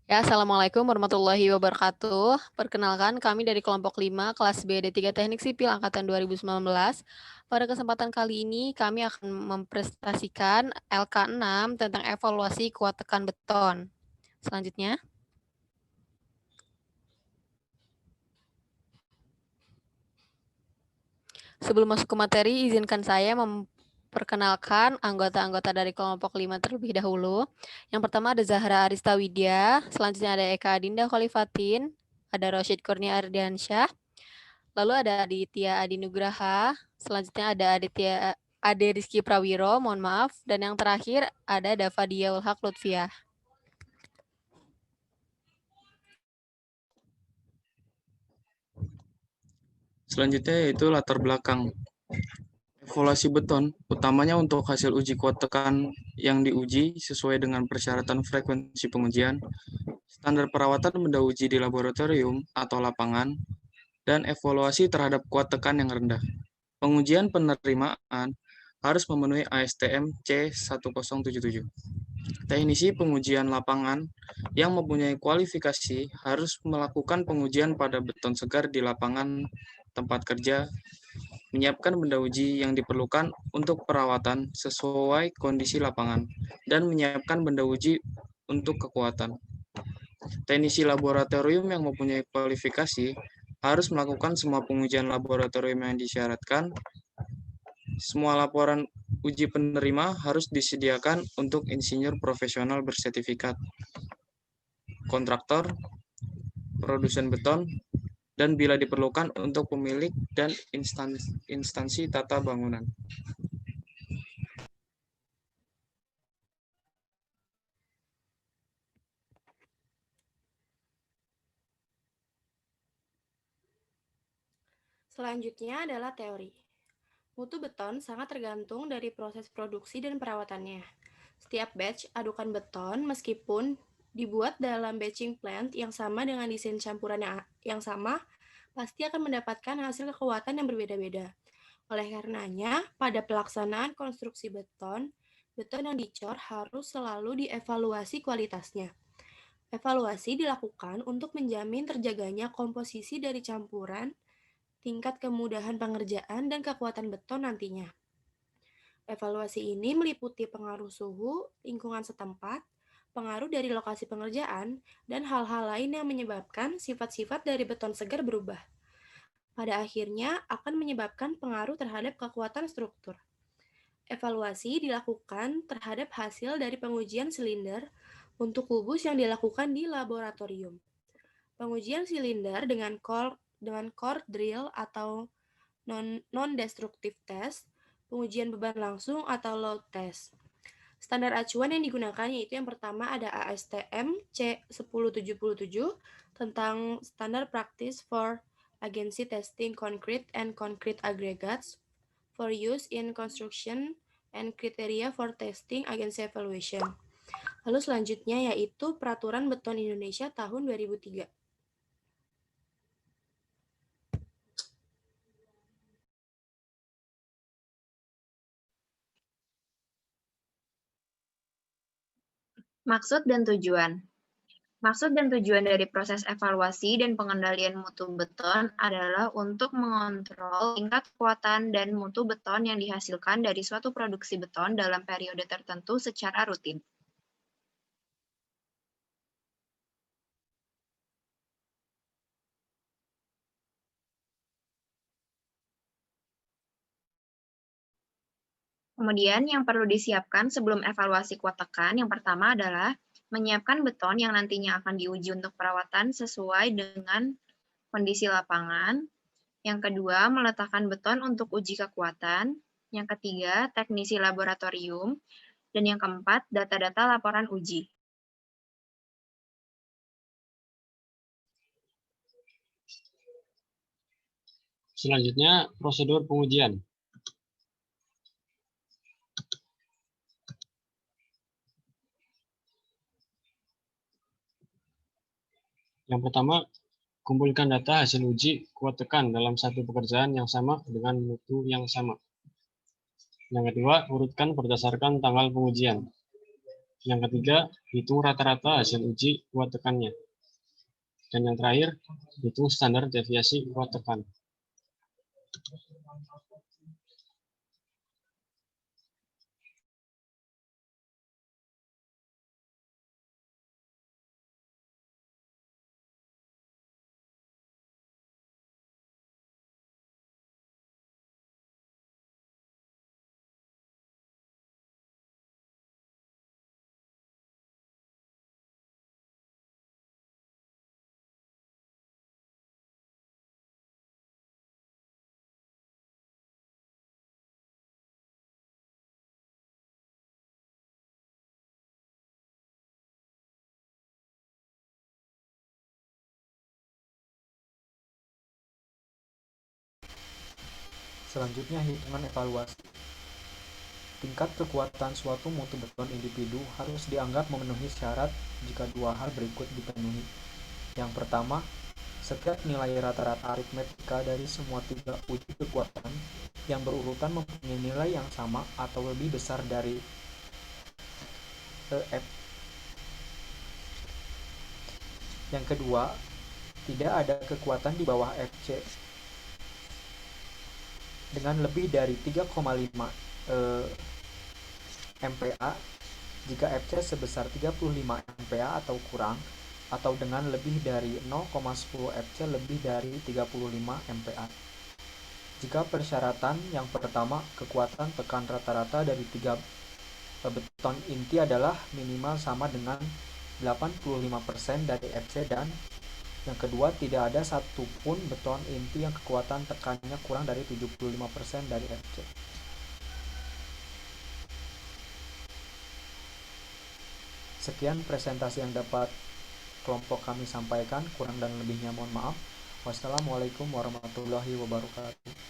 Ya, Assalamualaikum warahmatullahi wabarakatuh. Perkenalkan, kami dari kelompok 5, kelas B D3 Teknik Sipil Angkatan 2019. Pada kesempatan kali ini, kami akan mempresentasikan LK6 tentang evaluasi kuat tekan beton. Selanjutnya, sebelum masuk ke materi, izinkan saya memperkenalkan anggota-anggota dari kelompok 5 terlebih dahulu. Yang pertama ada Zahra Arista Widya, selanjutnya ada Eka Adinda Khalifatin, ada Rosyid Kurnia Ardiansyah, lalu ada Aditya Adi Nugraha, selanjutnya ada Ade Rizky Prawiro, mohon maaf, dan yang terakhir ada Dava Diaul Haq Lutfiah. Selanjutnya yaitu latar belakang. Evaluasi beton, utamanya untuk hasil uji kuat tekan yang diuji sesuai dengan persyaratan frekuensi pengujian, standar perawatan benda uji di laboratorium atau lapangan, dan evaluasi terhadap kuat tekan yang rendah. Pengujian penerimaan harus memenuhi ASTM C1077. Teknisi pengujian lapangan yang mempunyai kualifikasi harus melakukan pengujian pada beton segar di lapangan tempat kerja, menyiapkan benda uji yang diperlukan untuk perawatan sesuai kondisi lapangan, dan menyiapkan benda uji untuk kekuatan. Teknisi laboratorium yang mempunyai kualifikasi harus melakukan semua pengujian laboratorium yang disyaratkan. Semua laporan uji penerima harus disediakan untuk insinyur profesional bersertifikat, kontraktor, produsen beton, dan bila diperlukan untuk pemilik dan instansi tata bangunan. Selanjutnya adalah teori. Mutu beton sangat tergantung dari proses produksi dan perawatannya. Setiap batch adukan beton, meskipun dibuat dalam batching plant yang sama dengan desain campuran yang sama, pasti akan mendapatkan hasil kekuatan yang berbeda-beda. Oleh karenanya, pada pelaksanaan konstruksi beton, beton yang dicor harus selalu dievaluasi kualitasnya. Evaluasi dilakukan untuk menjamin terjaganya komposisi dari campuran, tingkat kemudahan pengerjaan, dan kekuatan beton nantinya. Evaluasi ini meliputi pengaruh suhu, lingkungan setempat, pengaruh dari lokasi pengerjaan, dan hal-hal lain yang menyebabkan sifat-sifat dari beton segar berubah. Pada akhirnya akan menyebabkan pengaruh terhadap kekuatan struktur. Evaluasi dilakukan terhadap hasil dari pengujian silinder untuk kubus yang dilakukan di laboratorium. Pengujian silinder dengan core drill atau non-destructive test, pengujian beban langsung atau load test. Standar acuan yang digunakan yaitu yang pertama ada ASTM C1077 tentang Standard Practice for Agency Testing Concrete and Concrete Aggregates for use in construction and criteria for testing agency evaluation. Lalu selanjutnya yaitu Peraturan Beton Indonesia tahun 2003. Maksud dan tujuan. Maksud dan tujuan dari proses evaluasi dan pengendalian mutu beton adalah untuk mengontrol tingkat kekuatan dan mutu beton yang dihasilkan dari suatu produksi beton dalam periode tertentu secara rutin. Kemudian yang perlu disiapkan sebelum evaluasi kuat tekan, yang pertama adalah menyiapkan beton yang nantinya akan diuji untuk perawatan sesuai dengan kondisi lapangan. Yang kedua, meletakkan beton untuk uji kekuatan. Yang ketiga, teknisi laboratorium. Dan yang keempat, data-data laporan uji. Selanjutnya, prosedur pengujian. Yang pertama, kumpulkan data hasil uji kuat tekan dalam satu pekerjaan yang sama dengan mutu yang sama. Yang kedua, urutkan berdasarkan tanggal pengujian. Yang ketiga, hitung rata-rata hasil uji kuat tekannya. Dan yang terakhir, hitung standar deviasi kuat tekan. Selanjutnya, hitungan evaluasi. Tingkat kekuatan suatu mutu beton individu harus dianggap memenuhi syarat jika dua hal berikut dipenuhi. Yang pertama, setiap nilai rata-rata aritmetika dari semua tiga uji kekuatan yang berurutan mempunyai nilai yang sama atau lebih besar dari EF. Yang kedua, tidak ada kekuatan di bawah FC dengan lebih dari 3,5 MPa jika FC sebesar 35 MPa atau kurang, atau dengan lebih dari 0,10 FC lebih dari 35 MPa. Jika persyaratan yang pertama, kekuatan tekan rata-rata dari tiga beton inti adalah minimal sama dengan 85% dari FC, dan yang kedua, tidak ada satupun beton inti yang kekuatan tekannya kurang dari 75% dari FC. Sekian presentasi yang dapat kelompok kami sampaikan, kurang dan lebihnya mohon maaf. Wassalamualaikum warahmatullahi wabarakatuh.